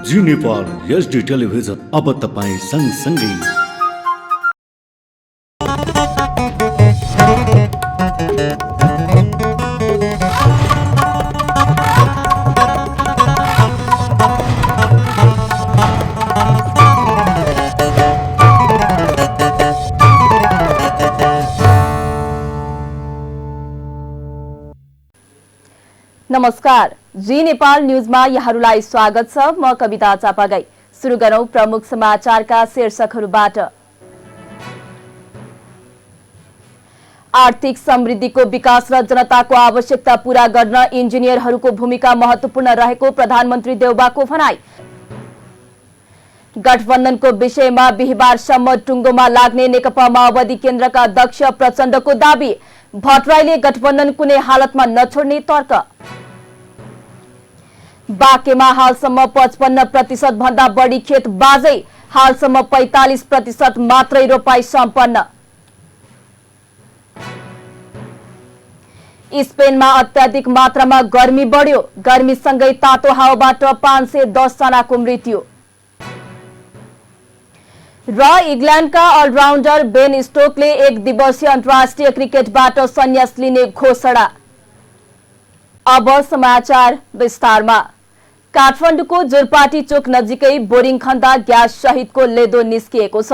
जी Nepal HD television अब तपाईं सँगसँगै। नमस्कार, जी नेपाल न्यूजमा यहाँहरूलाई स्वागत छ। म कविता चापागाई। सुरु गरौं प्रमुख समाचारका शीर्षकहरूबाट। आर्थिक समृद्धिको विकास र जनताको आवश्यकता पूरा गर्न इन्जिनियरहरूको भूमिका महत्वपूर्ण रहेको प्रधानमन्त्री देउबाको भनाई। गठबन्धनको विषयमा बिहीबारसम्म टुङ्गोमा लाग्ने नेकपा माओवादी केन्द्रका अध्यक्ष प्रचण्डको दाबी। भट्टराईले गठबन्धन कुनै हालतमा नछोड्ने तर्क। बाँकेमा हालसम्म 55% भन्दा बढी खेत बाँझै, हालसम्म 45% मात्रै रोपाई सम्पन्न। स्पेनमा अत्याधिक मात्रामा गर्मी बढ्यो, गर्मीसँगै तातो हावाबाट 510 जनाको मृत्यु। र इङ्ल्यान्डका अलराउन्डर बेन स्टोकले एक दिवसीय अन्तर्राष्ट्रिय क्रिकेटबाट सन्यास लिने घोषणा। अब समाचार विस्तारमा। काठमाडौँको जोरपाटी चोक नजिकै बोरिङ खन्दा ग्यास सहितको लेदो निस्किएको छ।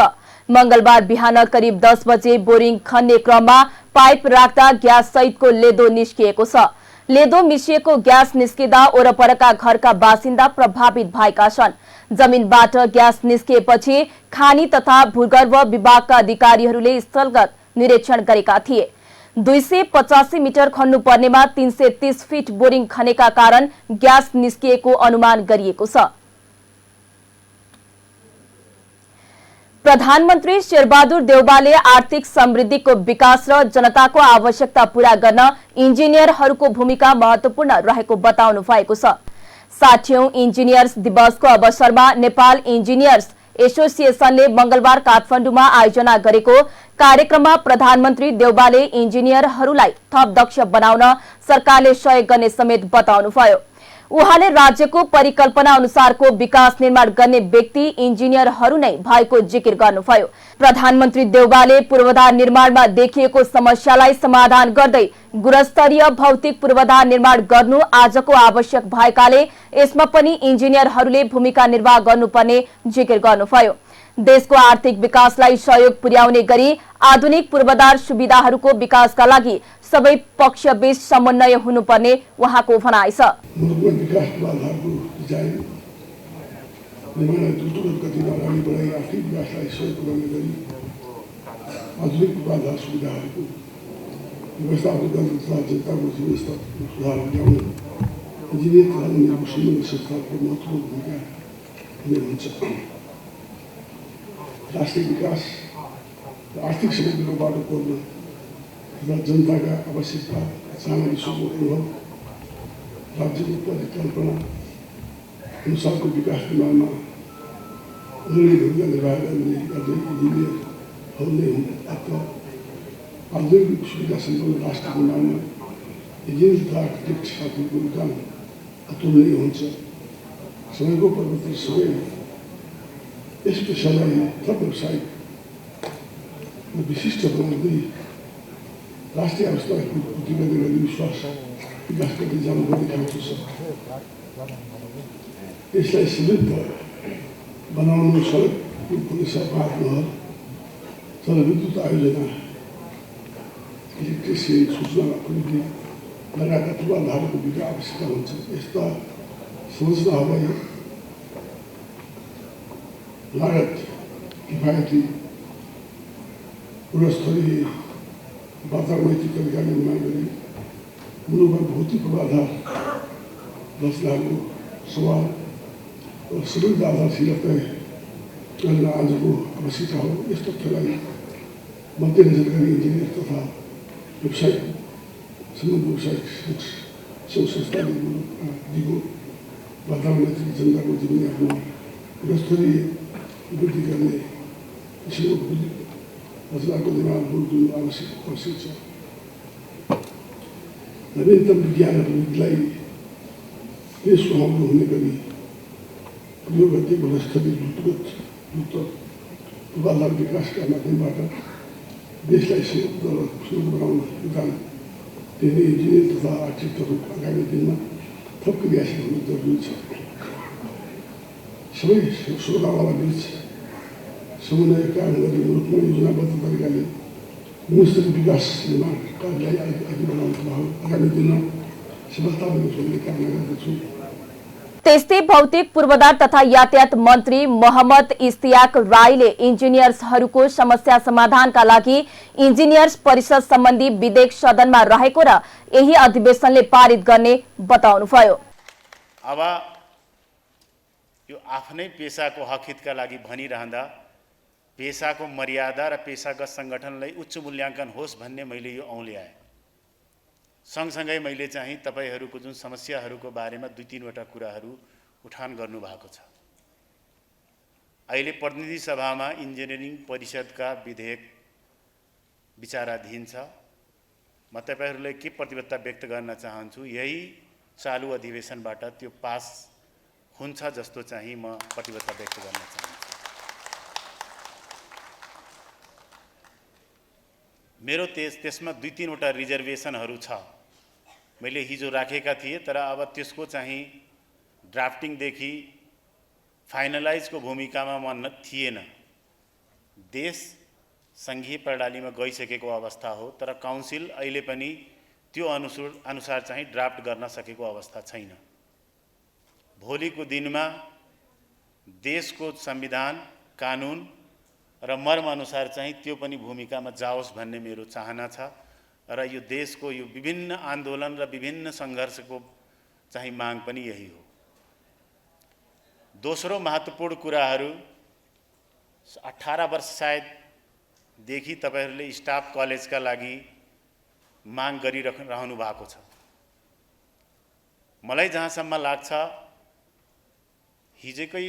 मंगलबार बिहान करिब 10 बजे बोरिङ खन्ने क्रममा पाइप राख्दा ग्यास सहितको लेदो निस्किएको छ। लेदो मिसिएको ग्यास निस्किँदा वरपरका घरका बासिन्दा प्रभावित भएका छन्। जमिनबाट ग्यास निस्किएपछि खानी तथा भूगर्भ विभागका अधिकारीहरूले स्थलगत निरीक्षण गरेका थिए। 285 मिटर खन्नु पर्नेमा 330 फिट बोरिङ खनेका कारण ग्यास निस्किएको अनुमान गरिएको छ। प्रधानमन्त्री शेरबहादुर देउबाले आर्थिक समृद्धिको विकास र जनताको आवश्यकता पूरा गर्न इन्जिनियरहरूको भूमिका महत्वपूर्ण रहेको बताउनु भएको छ। 60औं इन्जिनियर्स दिवसको अवसरमा नेपाल इन्जिनियर्स एसोसिएसनले मंगलबार काठमाडौँमा आयोजना गरेको कार्यक्रममा प्रधानमन्त्री देउबाले इन्जिनियरहरूलाई थप दक्ष बनाउन सरकारले सहयोग गर्ने समेत बताउनुभयो। उहाँले राज्यको परिकल्पना अनुसारको विकास निर्माण गर्ने व्यक्ति इन्जिनियरहरू नै भएको जिकिर गर्नुभयो। प्रधानमन्त्री देउबाले पूर्वाधार निर्माणमा देखिएको समस्यालाई समाधान गर्दै गुणस्तरीय भौतिक पूर्वाधार निर्माण गर्नु आजको आवश्यक भएकाले यसमा पनि इन्जिनियरहरूले भूमिका निर्वाह गर्नुपर्ने जिकिर गर्नुभयो। देशको आर्थिक विकासलाई सहयोग पुर्याउने गरी आधुनिक पूर्वाधार सुविधाहरूको विकासका लागि सबै पक्षबीच समन्वय हुनुपर्ने उहाँको भनाइ छ। राष्ट्रिय विकास र आर्थिक समृद्धिको बाटो खोल्न र जनताका आवश्यकता सामाजिक सोच अनुभव राज्यको परिकल्पना अनुसारको विकास निर्माणमा अग्रणी भूमिका निर्वाह गर्ने इन्जिनियरहरू नै हुन्। आधुनिक सुविधा सम्पन्न राष्ट्र निर्माणमा इन्जिनियर तथा आर्किटेक्ट साथीको योगदान अतुलनीय हुन्छ। समयको परिवर्तन सँगै यस पेसालाई थप व्यावसायिक विशिष्ट बनाउँदै राष्ट्रिय अवस्थालाई पूर्ति गर्ने विश्वास विकास गर्दै जानुपर्ने खालको छ। यसलाई समृद्ध बनाउनु सडक पुलिस नहर जलविद्युत आयोजना इलेक्ट्रिसिटी सूचना प्रविधि लगायतका पूर्वाधारको विकास आवश्यकता हुन्छ। यस्ता संरचनाहरूलाई लागत किफायती गुणस्तरीय वातावरणीय तरिका निर्माण गरी मुलुकमा भौतिक पूर्वाधार रचनाहरूको सवाल र समृद्ध आधारशिला तय गर्न आजको आवश्यकता हो। यस तथ्यलाई मध्यनजर गरी इन्जिनियर तथा व्यावसायिक सम्बन्ध व्यावसायिक सङ्घ संस्थाले दिगो वातावरणीय जनताको जीवनयापनमा गुणस्तरीय वृद्धि गर्ने किसिमको रचनाको निर्माण गर्नु आवश्यक छ। नवीनतम विज्ञान र प्रविधिलाई देशको हाम्रो हुने गरी यो गति गुणस्तरीय पूर्वाधार विकासका माध्यमबाट देशलाई सुदृढ बनाउन योगदान दिने इन्जिनियर तथा आर्किटेक्टहरू आगामी दिनमा थप क्रियाशील हुनु जरुरी छ। सबै श्रोतावाला बीच समन्वय कायम गरी रूपमा योजनाबद्ध तरिकाले गुणस्तरीय विकास निर्माण कार्यलाई अघि बढाउनु आगामी दिनमा सफलता मिलोस् भन्ने कामना गर्दछु। त्यस्तै भौतिक पूर्वाधार तथा यातायात मन्त्री मोहम्मद इस्तियाक राईले इन्जिनियर्सहरूको समस्या समाधानका लागि इन्जिनियर्स परिषद सम्बन्धी विधेयक सदनमा रहेको र यही अधिवेशनले पारित गर्ने बताउनुभयो। अब यो आफ्नै पेसाको हकहितका लागि भनिरहँदा पेसाको मर्यादा र पेसागत संगठनलाई उच्च मूल्याङ्कन होस् भन्ने मैले यो औल्याएँ। सँगसँगै मैले चाहिँ तपाईहरूको जुन समस्याहरूको बारेमा 2-3 वटा कुराहरू उठान गर्नुभएको छ। अहिले प्रतिनिधि सभामा इन्जिनियरिङ परिषदका विधेयक विचाराधीन छ। म तपाईहरूलाई के प्रतिबद्धता व्यक्त गर्न चाहन्छु, यही चालु अधिवेशनबाट त्यो पास हुन्छ जस्तो चाहिँ म प्रतिबद्धता व्यक्त गर्न चाहन्छु। मेरो त्यसमा 2-3 वटा रिजर्भेसनहरू छ। मैले हिजो राखेका थिए, तर अब त्यसको चाहिँ ड्राफ्टिङदेखि फाइनलाइजको भूमिकामा म थिएन। देश सङ्घीय प्रणालीमा गइसकेको अवस्था हो, तर काउन्सिल अहिले पनि त्यो अनुसार चाहिँ ड्राफ्ट गर्न सकेको अवस्था छैन। भोलिको दिनमा देशको संविधान कानुन र मर्म अनुसार चाहिँ त्यो पनि भूमिकामा जाओस् भन्ने मेरो चाहना छ र यो देशको यो विभिन्न आन्दोलन र विभिन्न सङ्घर्षको चाहिँ माग पनि यही हो। दोस्रो महत्त्वपूर्ण कुराहरू, 18 वर्ष सायददेखि तपाईहरूले स्टाफ कलेजका लागि माग गरिरहनु भएको छ। मलाई जहाँसम्म लाग्छ, हिजोकै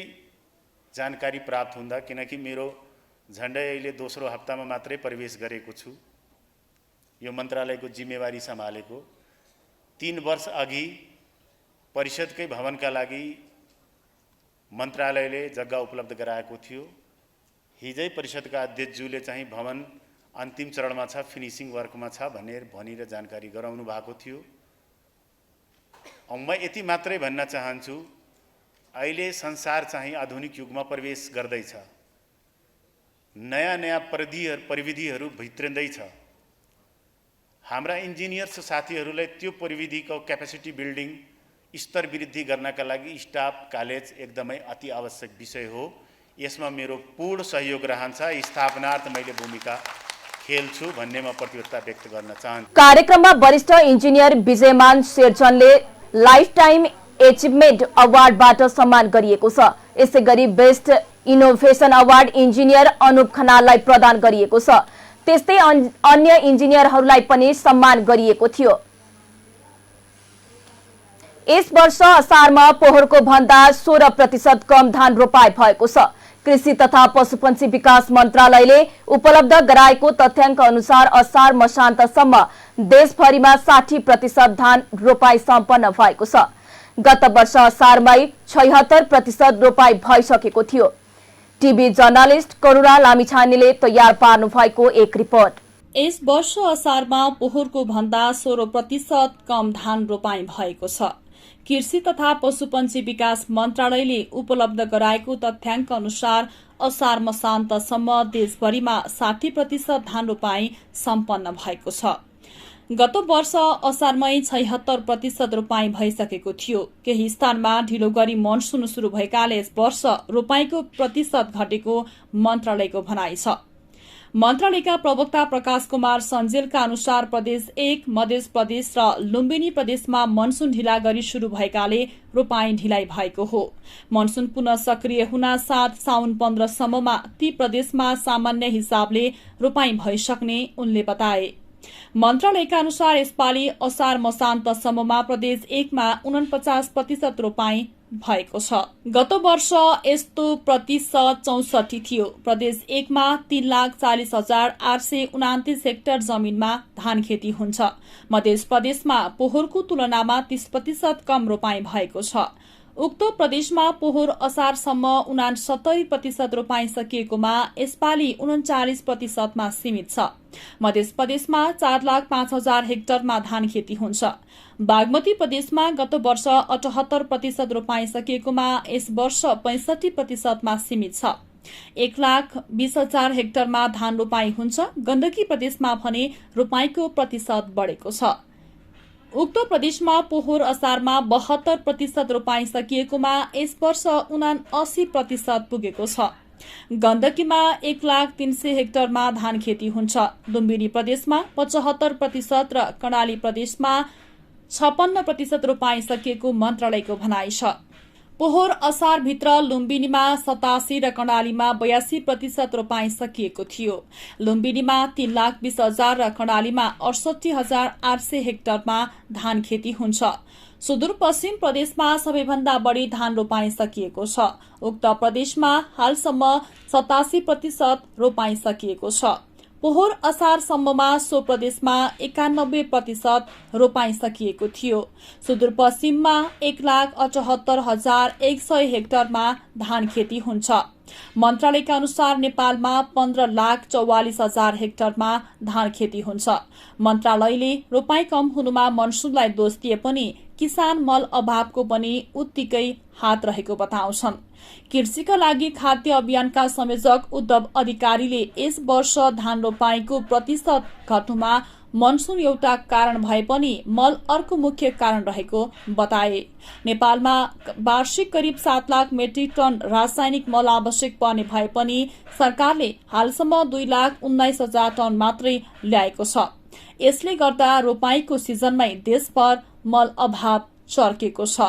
जानकारी प्राप्त हुँदा, किनकि मेरो झन्डै अहिले दोस्रो हप्तामा मात्रै प्रवेश गरेको छु, यो मन्त्रालयको जिम्मेवारी सम्हालेको, 3 वर्ष अघि परिषदकै भवनका लागि मन्त्रालयले जग्गा उपलब्ध गराएको थियो। हिजै परिषदका अध्यक्षज्यूले चाहिँ भवन अन्तिम चरणमा छ, फिनिसिङ वर्कमा छ भनेर जानकारी गराउनु भएको थियो। म यति मात्रै भन्न चाहन्छु, अहिले संसार चाहिँ आधुनिक युगमा प्रवेश गर्दैछ। नयाँ प्रविधिहरू भित्रिँदैछ। हाम्रा इन्जिनियर्स साथीहरूलाई त्यो प्रविधिको क्यापेसिटी बिल्डिङ स्तर वृद्धि गर्नका लागि स्टाफ कलेज एकदमै अति आवश्यक विषय हो। यसमा मेरो पूर्ण सहयोग रहन्छ। स्थापनार्थ मैले भूमिका खेल्छु भन्ने म प्रतिबद्धता व्यक्त गर्न चाहन्छु। कार्यक्रममा वरिष्ठ इन्जिनियर विजयमान शेरचनले लाइफ टाइम एचिभमेन्ट अवार्डबाट सम्मान गरिएको छ। यसै गरी best innovation award engineer Anup खनाललाई प्रदान गरिएको छ। त्यस्तै अन्य इन्जिनियरहरूलाई पनि सम्मान गरिएको थियो। यस वर्ष असारमा पोहोरको भन्दा 16% कम धान रोपाई भएको छ। कृषि तथा पशुपन्छी विकास मन्त्रालयले उपलब्ध गराएको तथ्याङ्क अनुसार असार मसान्तसम्म देशभरिमा 60% धान रोपाई सम्पन्न भएको छ। गत वर्ष असारमै 76% रोपाई भइसकेको थियो। टिभी जर्नलिस्ट करुणा लामिछानेले तयार पार्नु भएको एक रिपोर्ट। यस वर्ष असारमा पोहोरको भन्दा 16% कम धान रोपाई भएको छ। कृषि तथा पशुपन्छी विकास मन्त्रालयले उपलब्ध गराएको तथ्याङ्क अनुसार असार मसान्तसम्म देशभरिमा 60% धान रोपाई सम्पन्न भएको छ। गत वर्ष असारमै 76% रोपाई भइसकेको थियो। केही स्थानमा ढिलो गरी मनसुन शुरू भएकाले यस वर्ष रोपाईको प्रतिशत घटेको मन्त्रालयको भनाइ छ। मन्त्रालयका प्रवक्ता प्रकाश कुमार सञ्जेलका अनुसार प्रदेश 1, मध्य प्रदेश र लुम्बिनी प्रदेशमा मनसुन ढिला गरी शुरू भएकाले रोपाई ढिलाइ भएको हो। मनसुन पुनः सक्रिय हुन साथ साउन 15 सम्ममा ती प्रदेशमा सामान्य हिसाबले रोपाई भइसक्ने उनले बताए। मन्त्रालयका अनुसार यसपालि असार मसान्तसम्ममा प्रदेश 1 मा 49% रोपाई भएको छ। गत वर्ष यस्तो प्रतिशत 64 थियो। प्रदेश 1 मा 3,40,829 हेक्टर जमिनमा धान खेती हुन्छ। मध्य प्रदेशमा पोहोरको तुलनामा 30% कम रोपाई भएको छ। उक्त प्रदेशमा पोहोर असारसम्म 69% रोपाई सकिएकोमा यसपालि 39%मा सीमित छ। मध्य प्रदेशमा 4,05,000 हेक्टरमा धान खेती हुन्छ। बागमती प्रदेशमा गत वर्ष 78% रोपाई सकिएकोमा यस वर्ष 65%मा सीमित छ। 1,20,000 हेक्टरमा धान रोपाई हुन्छ। गण्डकी प्रदेशमा भने रोपाईको प्रतिशत बढेको छ। उक्त प्रदेशमा पोहोर असारमा 72% रोपाई सकिएकोमा यस वर्ष 79% पुगेको छ। गण्डकीमा 1,03,000 हेक्टरमा धान खेती हुन्छ। लुम्बिनी प्रदेशमा 75% र कर्णाली प्रदेशमा 56% रोपाई सकिएको मन्त्रालयको भनाइ छ। पोहोर असारभित्र लुम्बिनीमा 87 र कर्णालीमा 82% रोपाई सकिएको थियो। लुम्बिनीमा 3,20,000 र कर्णालीमा 68,800 हेक्टरमा धान खेती हुन्छ। सुदूरपश्चिम प्रदेशमा सबैभन्दा बढी धान रोपाई सकिएको छ। उक्त प्रदेशमा हालसम्म 87% रोपाई सकिएको छ। पोहोर असारसम्ममा सो प्रदेशमा 91% रोपाई सकिएको थियो। सुदूरपश्चिममा 1,78,100 हेक्टरमा धान खेती हुन्छ। मन्त्रालयका अनुसार नेपालमा 15,44,000 हेक्टरमा धान खेती हुन्छ। मन्त्रालयले रोपाई कम हुनुमा मनसुनलाई दोष दिए पनि किसान मल अभावको पनि उत्तिकै हात रहेको बताउँछन्। कृषिका लागि खाद्य अभियानका संयोजक उद्धव अधिकारीले यस वर्ष धान रोपाईको प्रतिशत घट्नुमा मनसुन एउटा कारण भए पनि मल अर्को मुख्य कारण रहेको बताए। नेपालमा वार्षिक करिब 7 लाख मेट्रिक टन रासायनिक मल आवश्यक पर्ने भए पनि सरकारले हालसम्म 2,19,000 टन मात्रै ल्याएको छ। यसले गर्दा रोपाईको सिजनमै देशभर मल अभाव चर्केको छ।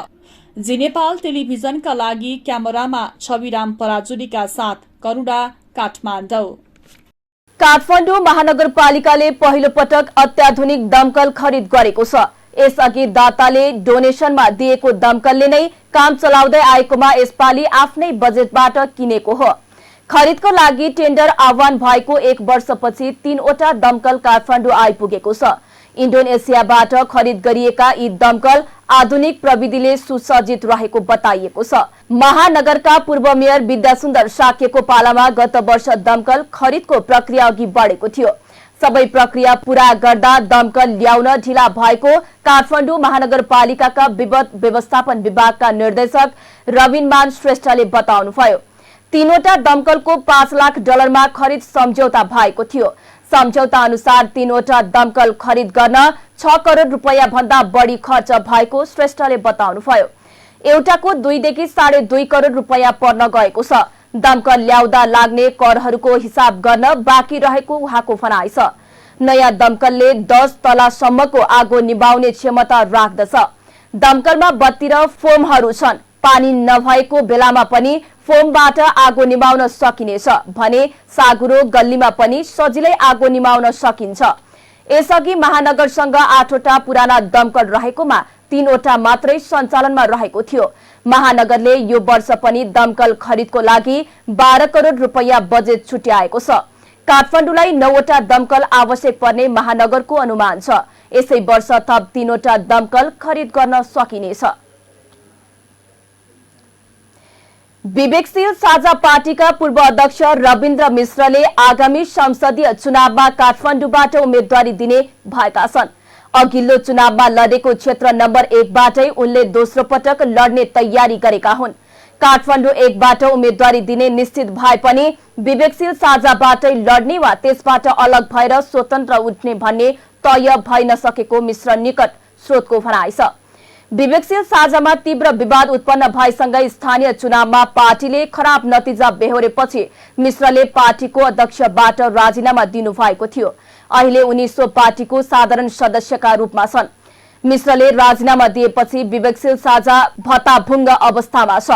जी नेपाल टेलिभिजनका लागि क्यामेरामा छविराम पराजुलीका साथ करुणा, काठमाडौँ। काठमाडौँ महानगरपालिकाले पहिलो पटक अत्याधुनिक दमकल खरिद गरेको छ। यसअघि दाताले डोनेसनमा दिएको दमकलले नै काम चलाउँदै आएकोमा यसपालि आफ्नै बजेटबाट किनेको हो। खरिदको लागि टेन्डर आह्वान भएको 1 वर्षपछि 3वटा दमकल काठमाडौँ आइपुगेको छ। इन्डोनेसियाबाट खरिद गरिएका यी दमकल आधुनिक प्रविधिले सुसज्जित रहेको बताइएको छ। महानगरका पूर्व मेयर विद्यासुन्दर साक्यको पालामा गत वर्ष दमकल खरिदको प्रक्रिया अघि बढेको थियो। सबै प्रक्रिया पूरा गर्दा दमकल ल्याउन ढिला भएको काठमाडौँ महानगरपालिकाका विपद व्यवस्थापन विभागका निर्देशक रविनमान श्रेष्ठले बताउनुभयो। 3वटा दमकलको $5 लाख खरिद सम्झौता भएको थियो। सम्झौता अनुसार 3वटा दमकल खरिद गर्न 6 करोड रुपैयाँ भन्दा बढी खर्च भएको श्रेष्ठले बताउनुभयो। एउटाको 2 देखि 2.5 करोड रुपैयाँ पर्न गएको छ। दमकल ल्याउँदा लाग्ने करहरूको हिसाब गर्न बाँकी रहेको उहाँको भनाइ छ। नयाँ दमकलले 10 तलासम्मको आगो निभाउने क्षमता राख्दछ। दमकलमा बत्ती र फोमहरू छन्। पानी नभएको बेलामा पनि फोमबाट आगो निभाउन सकिनेछ भने सागुरो गल्लीमा पनि सजिलै आगो निभाउन सकिन्छ। यसअघि महानगरसँग 8वटा पुराना दमकल रहेकोमा 3वटा मात्रै सञ्चालनमा रहेको थियो। महानगरले यो वर्ष पनि दमकल खरिदको लागि 12 करोड रुपैयाँ बजेट छुट्याएको छ। काठमाडौँलाई 9वटा दमकल आवश्यक पर्ने महानगरको अनुमान छ। यसै वर्ष थप 3वटा दमकल खरिद गर्न सकिनेछ। विवेकशील साझा पार्टीका पूर्व अध्यक्ष रविन्द्र मिश्रले आगामी संसदीय चुनावमा काठमाडौँबाट उम्मेदवारी दिने भएका छन्। अघिल्लो चुनावमा लडेको क्षेत्र नम्बर 1 बाटै उनले दोस्रो पटक लड्ने तयारी गरेका हुन्। काठमाडौँ 1 बाट उम्मेदवारी दिने निश्चित भए पनि विवेकशील साझाबाटै लड्ने वा त्यसबाट अलग भएर स्वतन्त्र उठ्ने भन्ने तय भइ नसकेको मिश्र निकट स्रोतको भनाइ छ। विवेकशील साझामा तीव्र विवाद उत्पन्न भएसँगै स्थानीय चुनावमा पार्टीले खराब नतिजा बेहोरेपछि मिश्रले पार्टीको अध्यक्षबाट राजीनामा दिनुभएको थियो। अहिले उनी सो पार्टीको साधारण सदस्यका रूपमा छन्। मिश्रले राजीनामा दिएपछि विवेकशील साझा भत्ताभुङ्ग अवस्थामा छ।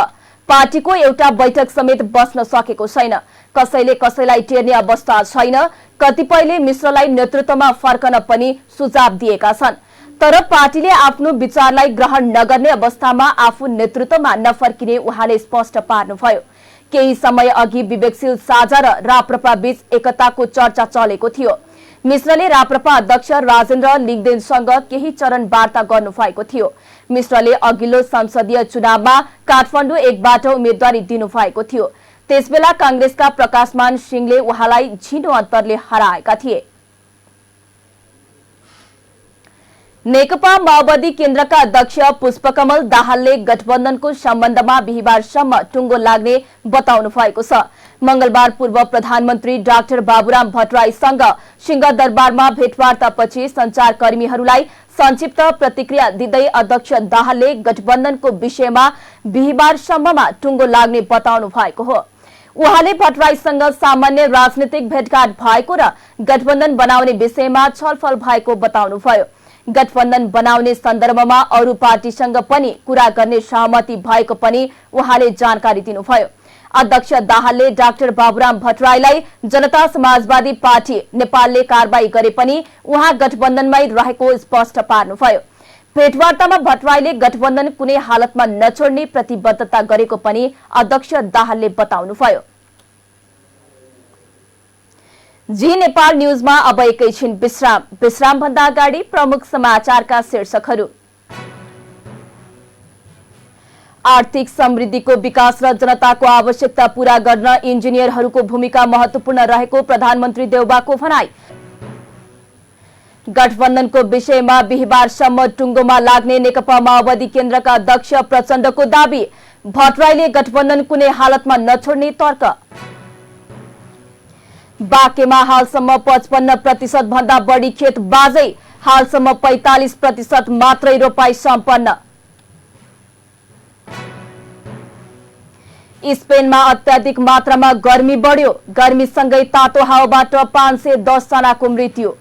पार्टीको एउटा बैठक समेत बस्न सकेको छैन। कसैले कसैलाई टेर्ने अवस्था छैन। कतिपयले मिश्रलाई नेतृत्वमा फर्कन पनि सुझाव दिएका छन्। तर पार्टीले आफ्नो विचारलाई ग्रहण नगर्ने अवस्थामा आफू नेतृत्वमा नफर्किने उहाँले स्पष्ट पार्नुभयो। केही समय अघि विवेकशील साझा र राप्रपा बीच एकताको चर्चा चलेको थियो। मिश्रले राप्रपा अध्यक्ष राजेन्द्र लिङ्गदेनसँग केही चरण वार्ता गर्नुभएको थियो। मिश्रले अघिल्लो संसदीय चुनावमा काठमाडौँ 1 बाट उम्मेद्वारी दिनुभएको थियो। त्यसबेला कांग्रेसका प्रकाशमान सिंहले उहाँलाई झिनो अन्तरले हराएका थिए। नेकपा माओवादी केन्द्रका अध्यक्ष पुष्पकमल दाहालले गठबन्धनको सम्बन्धमा बिहिबारसम्म टुङ्गो लाग्ने बताउनु भएको छ। मंगलबार पूर्व प्रधानमन्त्री डाक्टर बाबुराम भट्टराईसँग सिंहदरबारमा भेटवार्तापछि संचारकर्मीहरूलाई संक्षिप्त प्रतिक्रिया दिँदै अध्यक्ष दाहालले गठबन्धनको विषयमा बिहिबारसम्ममा टुङ्गो लाग्ने बताउनु भएको हो। उहाँले भट्टराईसँग सामान्य राजनीतिक भेटघाट भएको र गठबन्धन बनाउने विषयमा छलफल भएको बताउनुभयो। गठबन्धन बनाउने सन्दर्भमा अरू पार्टीसँग पनि कुरा गर्ने सहमति भएको पनि उहाँले जानकारी दिनुभयो। अध्यक्ष दाहालले डाक्टर बाबुराम भट्टराईलाई जनता समाजवादी पार्टी नेपालले कारबाही गरे पनि उहाँ गठबन्धनमै रहेको स्पष्ट पार्नुभयो। भेटवार्तामा भट्टराईले गठबन्धन कुनै हालतमा नछोड्ने प्रतिबद्धता गरेको पनि अध्यक्ष दाहालले बताउनुभयो। जी नेपाल न्यूजमा अब एकैछिन विश्राम भन्दा अगाडि प्रमुख समाचारका शीर्षकहरू। आर्थिक समृद्धिको विकास र जनताको आवश्यकता पूरा गर्न इन्जिनियरहरूको भूमिका महत्वपूर्ण रहेको प्रधानमन्त्री देउबाको भनाई। गठबन्धनको विषयमा बिहिबारसम्म टुङ्गोमा लाग्ने नेकपा माओवादी केन्द्रका अध्यक्ष प्रचण्डको दावी। भट्टराईले गठबन्धन कुनै हालतमा नछोड्ने तर्क। बाँकेमा हालसम्म 55% भन्दा बढी खेत बाँझै, हालसम्म 45% मात्रै रोपाई सम्पन्न। स्पेनमा अत्याधिक मात्रामा गर्मी बढ्यो, गर्मीसँगै तातो हावाबाट 510 जनाको मृत्यु।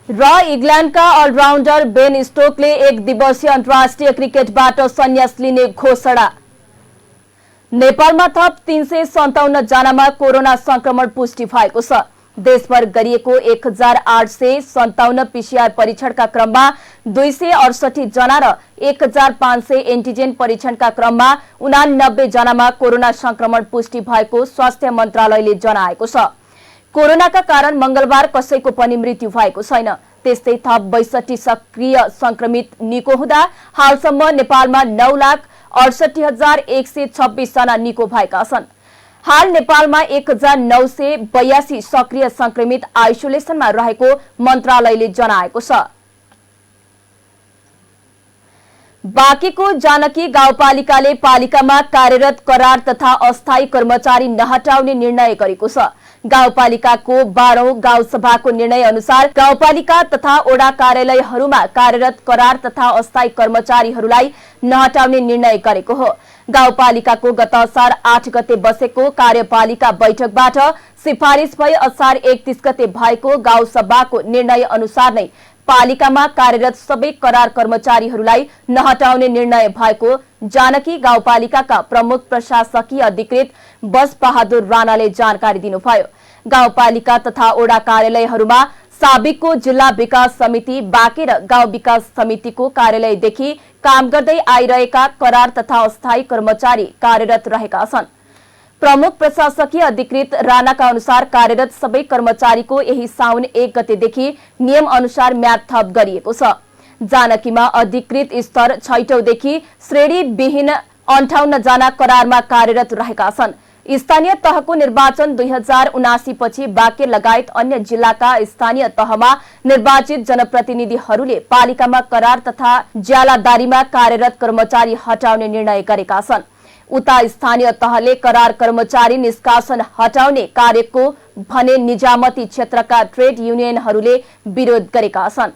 र इङ्ल्यान्डका अलराउन्डर बेन स्टोकले 1 दिवसीय अन्तर्राष्ट्रिय क्रिकेटबाट सन्यास लिने घोषणा। नेपालमा थप 357 जनामा कोरोना संक्रमण पुष्टि भएको छ। देशभर गरिएको 1857 पीसीआर परीक्षणका क्रममा 268 जना र 1500 एन्टिजेन परीक्षणका क्रममा 89 जनामा कोरोना संक्रमण पुष्टि भएको स्वास्थ्य मन्त्रालयले जनाएको छ। कोरोनाका कारण मंगलबार कसैको पनि मृत्यु भएको छैन। त्यस्तै थप 62 सक्रिय संक्रमित निको हुँदा हालसम्म नेपालमा 9,68,126 जना निको भएका छन्। हाल नेपालमा 1982 सक्रिय संक्रमित आइसोलेसनमा रहेको मन्त्रालयले जनाएको छ। बाँकेको जानकी गाउँपालिकाले पालिकामा कार्यरत करार तथा अस्थायी कर्मचारी नहटाउने निर्णय गरेको छ। गाउँपालिकाको 12औं गाउँसभाको निर्णय अनुसार गाउँपालिका तथा ओडा कार्यालयहरूमा कार्यरत करार तथा अस्थायी कर्मचारीहरूलाई नहटाउने निर्णय गरेको हो। गाउँपालिकाको गत असार 8 गते बसेको कार्यपालिका बैठकबाट सिफारिस भई असार 31 गते भएको गाउँसभाको निर्णय अनुसार नै पालिकामा कार्यरत सबै करार कर्मचारीहरूलाई नहटाउने निर्णय भएको जानकी गाउँपालिकाका प्रमुख प्रशासकीय अधिकृत बस बहादुर राणाले जानकारी दिनुभयो। गाउँपालिका तथा ओडा कार्यालयहरूमा साबिकको जिल्ला विकास समिति बाँके र गाउँ विकास समितिको कार्यालयदेखि काम गर्दै आइरहेका करार तथा अस्थायी कर्मचारी कार्यरत रहेका छन्। प्रमुख प्रशासकीय अधिकृत राणाका अनुसार कार्यरत सबै कर्मचारीको यही साउन 1 गतेदेखि नियम अनुसार म्याद थप गरिएको छ। जानकीमा अधिकृत स्तर 6औंदेखि श्रेणी विहीन 58 जना करारमा कार्यरत रहेका छन्। स्थानीय तहको निर्वाचन 2079 पछि बाँके लगायत अन्य जिल्लाका स्थानीय तहमा निर्वाचित जनप्रतिनिधिहरूले पालिकामा करार तथा ज्यालादारीमा कार्यरत कर्मचारी हटाउने निर्णय गरेका छन्। उता स्थानीय तहले करार कर्मचारी निष्कासन हटाउने कार्यको भने निजामती क्षेत्रका ट्रेड युनियनहरूले विरोध गरेका छन्।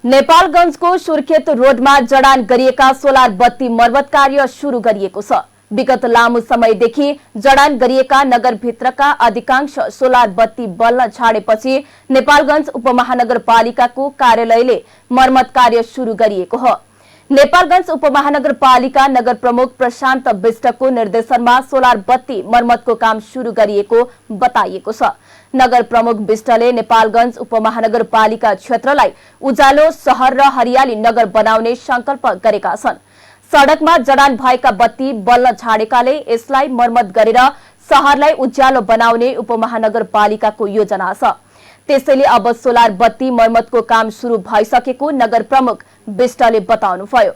नेपालगञ्जको सुर्खेत रोडमा जडान गरिएका सोलर बत्ती मर्मत कार्य शुरू गरिएको छ। विगत लामो समयदेखि जडान गरिएका नगरभित्रका अधिकांश सोलर बत्ती बल्न छाडेपछि नेपालगञ्ज उपमहानगरपालिकाको कार्यालयले मर्मत कार्य शुरू गरिएको हो। नेपालगञ्ज उपमहानगरपालिका नगर प्रमुख प्रशान्त विष्टको निर्देशनमा सोलर बत्ती मर्मतको काम शुरू गरिएको बताइएको छ। नगर प्रमुख विष्टले नेपालगञ्ज उपमहानगरपालिका क्षेत्रलाई उज्यालो शहर र हरियाली नगर बनाउने संकल्प गरेका छन्। सड़कमा जडान भएका बत्ती बल्न छाडेकाले यसलाई मर्मत गरेर शहरलाई उज्यालो बनाउने उपमहानगरपालिकाको योजना छ। त्यसैले अब सोलर बत्ती मर्मतको काम सुरु भइसकेको नगर प्रमुख विष्टले बताउनुभयो।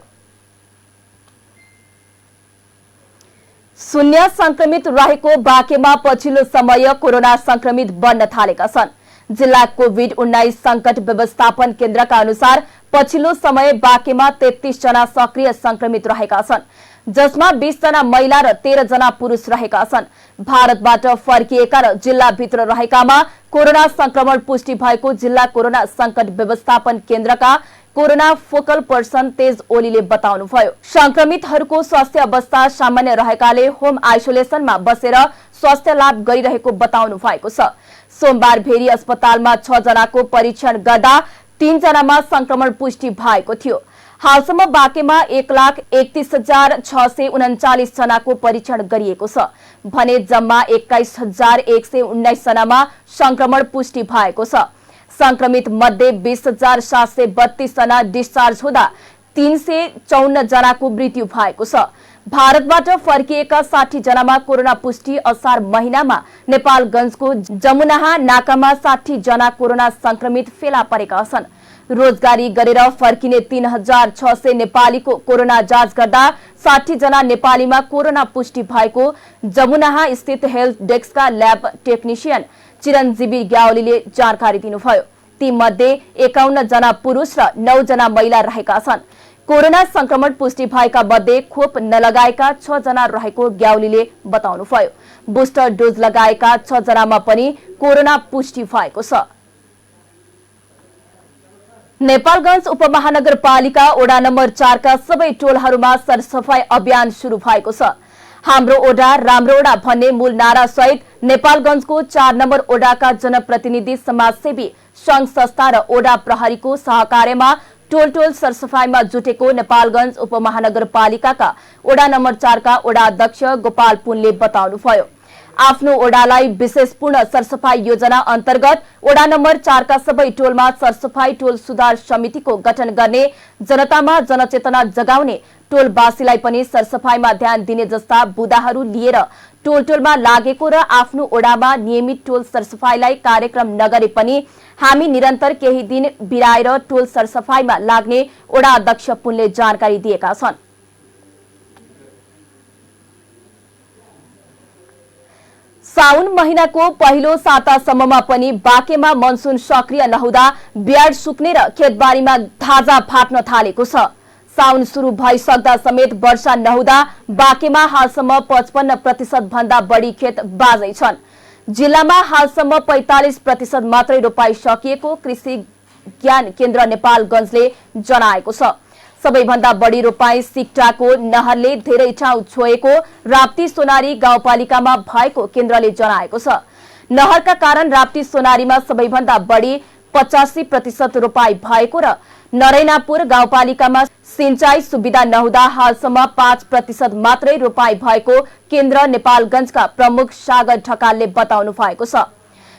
शून्य संक्रमित रहेको बाँकेमा पछिल्लो समय कोरोना संक्रमित बढ्न थालेका छन्। जिल्ला कोभिड-19 संकट व्यवस्थापन केन्द्रका अनुसार पछिल्लो समय बाँकेमा 33 जना सक्रिय संक्रमित रहेका छन्, जसमा 20 जना महिला र 13 जना पुरुष रहेका छन्। भारतबाट फर्किएका र जिल्लाभित्र रहेकामा कोरोना संक्रमण पुष्टि भएको जिल्ला कोरोना संकट व्यवस्थापन केन्द्रका कोरोना फोकल पर्सन तेज ओलीले बताउनुभयो। संक्रमितहरूको स्वास्थ्य अवस्था सामान्य रहेकाले होम आइसोलेसनमा बसेर स्वास्थ्य लाभ गरिरहेको बताउनु भएको छ। सोमबार भेरी अस्पतालमा 6 जनाको परीक्षण गर्दा 3 जनामा संक्रमण पुष्टि भएको थियो। हालसम्म बाँकेमा 1,31,639 जनाको परीक्षण गरिएको छ भने जम्मा 21,119 जनामा संक्रमण पुष्टि भएको छ। संक्रमित मध्ये 20,732 जना डिस्चार्ज हुँदा 354 जनाको मृत्यु भएको छ। भारतबाट फर्किएका 60 जनामा कोरोना पुष्टि असार महिनामा नेपालगञ्जको जमुनाहा नाकामा 60 जना कोरोना संक्रमित फेला परेका छन्। रोजगारी गरेर फर्किने 3,600 नेपालीको कोरोना जाँच गर्दा 60 जना नेपालीमा कोरोना पुष्टि भएको जमुनाहा स्थित हेल्थ डेस्कका ल्याब टेक्निशियन चिरञ्जीवी ग्यावलीले जानकारी दिनुभयो। ती मध्ये 51 जना पुरुष र 9 जना महिला रहेका छन्। कोरोना संक्रमण पुष्टि भएका मध्ये खोप नलगाएका 6 जना रहेको ग्यावलीले बताउनुभयो। बुस्टर डोज लगाएका 6 जनामा पनि कोरोना पुष्टि भएको छ। नेपालगञ्ज उपमहानगरपालिका वडा नम्बर 4 का सबै टोलहरूमा सरसफाई अभियान शुरू भएको छ। हाम्रो ओडा राम्रो ओडा भन्ने मूल नारा सहित नेपालगञ्जको 4 नम्बर ओडाका जनप्रतिनिधि, समाजसेवी, संघ संस्था र ओडा प्रहरीको सहकार्यमा टोल टोल सरसफाईमा जुटेको नेपालगञ्ज उपमहानगरपालिकाका वडा नम्बर 4 का वडा अध्यक्ष गोपाल पुनले बताउनुभयो। आफ्नो ओडालाई विशेषपूर्ण सरसफाई योजना अन्तर्गत वडा नम्बर 4 का सबै टोलमा सरसफाई टोल सुधार समितिको गठन गर्ने, जनतामा जनचेतना जगाउने, टोलवासीलाई पनि सरसफाईमा ध्यान दिने जस्ता बुदाहरू लिएर टोल टोलमा लागेको र आफ्नो ओडामा नियमित टोल सरसफाईलाई कार्यक्रम नगरे पनि हामी निरन्तर केही दिन बिराएर टोल सरसफाईमा लाग्ने ओडा अध्यक्ष पुनले जानकारी दिएका छन्। साउन महिनाको पहिलो सातासम्ममा पनि बाँकेमा मनसुन सक्रिय नहुँदा ब्याड सुक्ने र खेतबारीमा धाजा फाट्न थालेको छ। साउन सुरु भइसक्दा समेत वर्षा नहुँदा बाँकेमा हालसम्म 55% भन्दा बढी खेत बाँझै छन्। जिल्लामा हालसम्म 45% मात्रै रोपाई सकिएको कृषि ज्ञान केन्द्र नेपालगञ्जले जनाएको छ। सबैभन्दा बढी रोपाई सिक्टाको नहरले धेरै ठाउँ छोएको राप्ती सोनारी गाउँपालिकामा भएको केन्द्रले जनाएको छ। नहरका कारण राप्ती सोनारीमा सबैभन्दा बढी 85% रोपाई भएको र नरैनापुर गाउँपालिकामा सिंचाई सुविधा नहुँदा हालसम्म 5% मात्रै रोपाई भएको केन्द्र नेपालगञ्जका प्रमुख सागर ढकालले बताउनु भएको छ।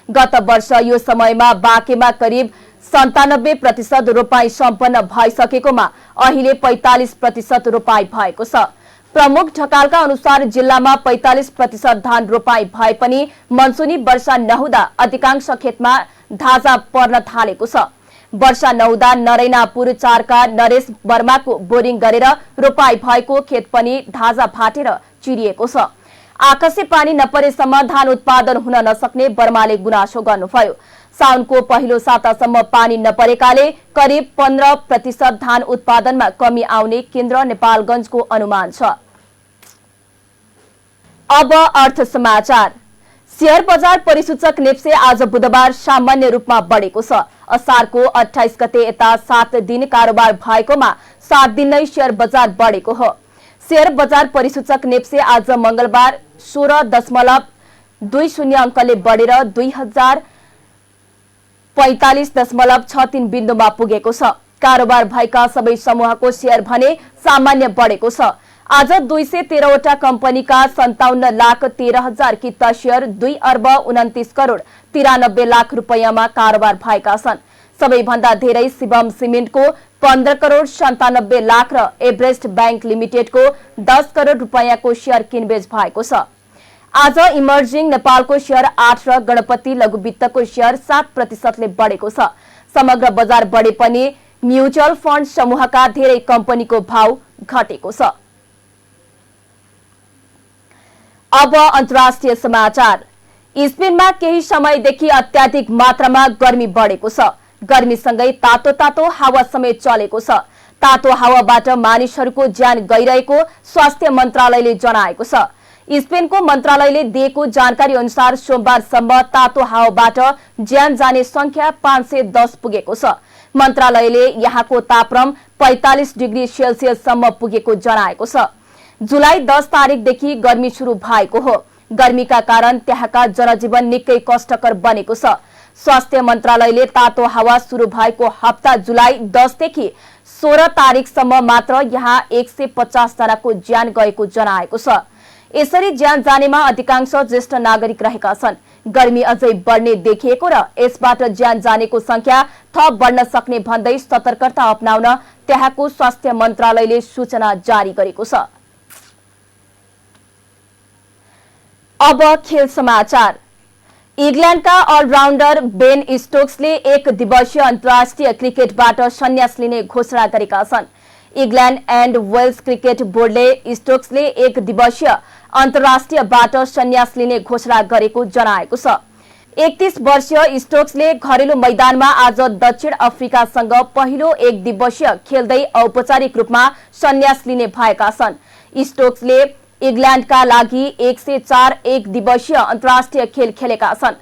गत वर्ष यो समयमा बाँकेमा करिब 97% रोपाई सम्पन्न भइसकेकोमा अहिले 45% रोपाई भएको छ। प्रमुख ढकालका अनुसार जिल्लामा 45% धान रोपाई भए पनि मनसुनी वर्षा नहुँदा अधिकांश खेतमा धाजा पर्न थालेको छ। वर्षा नहुँदा नरैनापुर 4 का नरेश वर्माको बोरिङ गरेर रोपाई भएको खेत पनि धाजा फाटेर चिरिएको छ। आकाशे पानी नपरेसम्म धान उत्पादन हुन नसक्ने वर्माले गुनासो गर्नुभयो। साउनको पहिलो सातासम्म पानी नपरेकाले करिब 15% धान उत्पादनमा कमी आउने केन्द्र नेपालगञ्जको अनुमान छ। अब अर्थ समाचार। शेयर बजार परिसूचक नेप्से आज बुधबार सामान्य रूपमा बढेको छ। असारको 28 गते यता 7 दिन कारोबार भएकोमा 7 दिन नै शेयर बजार बढेको हो। शेयर बजार परिसूचक नेप्से आज मंगलबार 16.20 अंकले बढेर 2045.63 बिन्दुमा पुगेको छ। कारोबार भएका सबै समूहको शेयर भने सामान्य बढेको छ। आज 213 वटा कम्पनीका 57,13,000 किता शेयर 2 अर्ब 29 करोड 93 लाख रुपैयाँमा कारोबार भएका छन्। सबैभन्दा धेरै शिवम सिमेन्टको 15 करोड 97 लाख र एभरेस्ट बैंक लिमिटेडको 10 करोड रुपैयाँको शेयर किनबेच भएको छ। आज इमर्जिङ नेपालको शेयर 8 र गणपति लघु वित्तको शेयर 7% बढेको छ। समग्र बजार बढे पनि म्युचुअल फण्ड समूहका धेरै कम्पनीको भाव घटेको छ। अब अन्तर्राष्ट्रिय समाचार। स्पेनमा केही समयदेखि अत्याधिक मात्रामा गर्मी बढेको छ। गर्मीसँगै तातो तातो हावा समेत चलेको छ। तातो हावाबाट मानिसहरूको ज्यान गइरहेको स्वास्थ्य मन्त्रालयले जनाएको छ। स्पेनको मन्त्रालयले दिएको जानकारी अनुसार सोमबारसम्म तातो हावाबाट ज्यान जाने संख्या 510 पुगेको छ। मन्त्रालयले यहाँको तापक्रम 45 डिग्री सेल्सियससम्म पुगेको जनाएको छ। जुलाई 10 तारिकदेखि गर्मी सुरु भएको हो। गर्मीका कारण त्यहाँका जनजीवन निकै कष्टकर बनेको छ। स्वास्थ्य मन्त्रालयले तातो हावा सुरु भएको हप्ता जुलाई 10 देखि 16 तारिकसम्म मात्र यहाँ 150 जनाको ज्यान गएको जनाएको छ। यसरी ज्यान जानेमा अधिकांश ज्येष्ठ नागरिक रहेका छन्। गर्मी अझै बढ्ने देखिएको र यसबाट ज्यान जानेको संख्या थप बढ्न सक्ने भन्दै सतर्कता अपनाउन त्यहाँको स्वास्थ्य मन्त्रालयले सूचना जारी गरेको छ। अब खेल समाचार। इंग्ल्यान्डका अलराउन्डर बेन स्टोक्सले एक दिवसीय अन्तर्राष्ट्रिय क्रिकेटबाट सन्यास लिने घोषणा गरेका छन्। इंग्ल्यान्ड एन्ड वेल्स क्रिकेट बोर्डले स्टोक्सले एक दिवसीय अन्तर्राष्ट्रियबाट सन्यास लिने घोषणा गरेको जनाएको छ। 31 वर्षीय स्टोक्सले घरेलु मैदानमा आज दक्षिण अफ्रिकासँग पहिलो एक दिवसीय खेल्दै औपचारिक रूपमा सन्यास लिने भएका छन्। स्टोक्सले इंग्ल्यान्डका लागि 104 एक दिवसीय अन्तर्राष्ट्रिय खेल खेलेका छन्।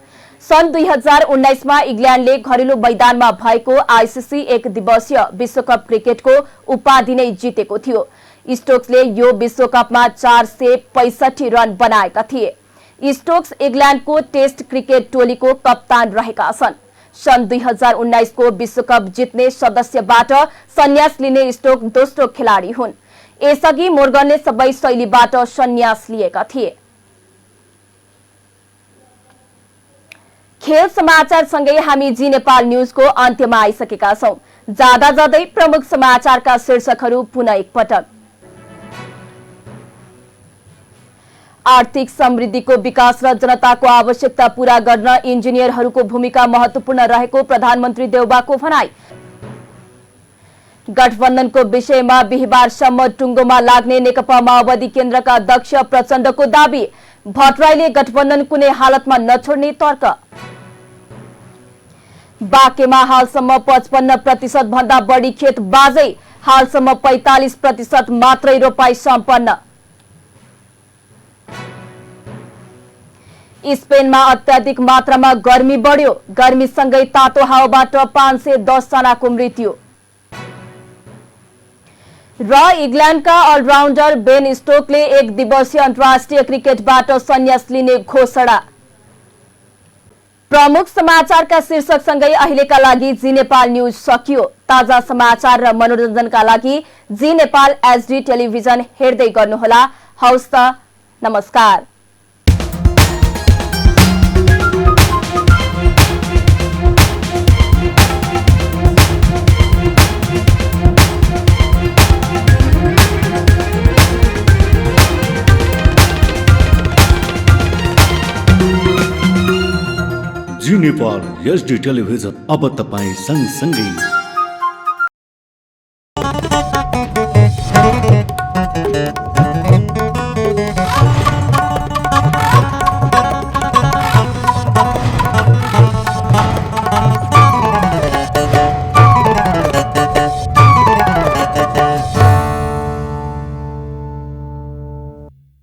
सन् 2019 मा इंग्ल्यान्डले घरेलु मैदानमा भएको आईसीसी एक दिवसीय विश्वकप क्रिकेटको उपाधि नै जितेको थियो। स्टोक्सले यो विश्वकपमा 465 रन बनाएका थिए। स्टोक्स इंग्ल्यान्डको टेस्ट क्रिकेट टोलीको कप्तान रहेका छन्। सन् 2019 को विश्वकप जित्ने सदस्यबाट सन्यास लिने स्टोक दोस्रो खेलाडी हुन्। यसअघि मोर्गनले सबै शैलीबाट सन्यास लिएका थिए। खेल समाचार सँगै हामी जी नेपाल न्यूजको अन्त्यमा आइसकेका छौं। जाँदा जाँदै प्रमुख समाचारका शीर्षकहरू पुनः एकपटक। आर्थिक समृद्धिको विकास र जनताको आवश्यकता पूरा गर्न इन्जिनियरहरूको भूमिका महत्वपूर्ण रहेको प्रधानमन्त्री देउबाको भनाई। गठबन्धनको विषयमा बिहीबारसम्म टुङ्गोमा लाग्ने नेकपा माओवादी केन्द्रका अध्यक्ष प्रचण्डको दावी। भट्टराईले गठबन्धन कुनै हालतमा नछोड्ने तर्क। बाँकेमा हालसम्म 55% भन्दा बढी खेत बाँझै, हालसम्म 45% मात्रै रोपाई सम्पन्न। स्पेनमा अत्याधिक मात्रामा गर्मी बढ्यो। गर्मीसँगै तातो हावाबाट 510 जनाको मृत्यु। र इंग्ल्यान्डका अलराउन्डर बेन स्टोकले एक दिवसीय अन्तर्राष्ट्रिय क्रिकेटबाट सन्यास लिने घोषणा। प्रमुख समाचारका शीर्षकसँगै अहिलेका लागि जी नेपाल न्यूज सकियो। ताजा समाचार र मनोरञ्जनका लागि जी नेपाल एचडी टेलिभिजन हेर्दै गर्नुहोला। हवस् त, नमस्कार। जी नेपाल एचडी टेलिभिजन अब तपाईं सँगसँगै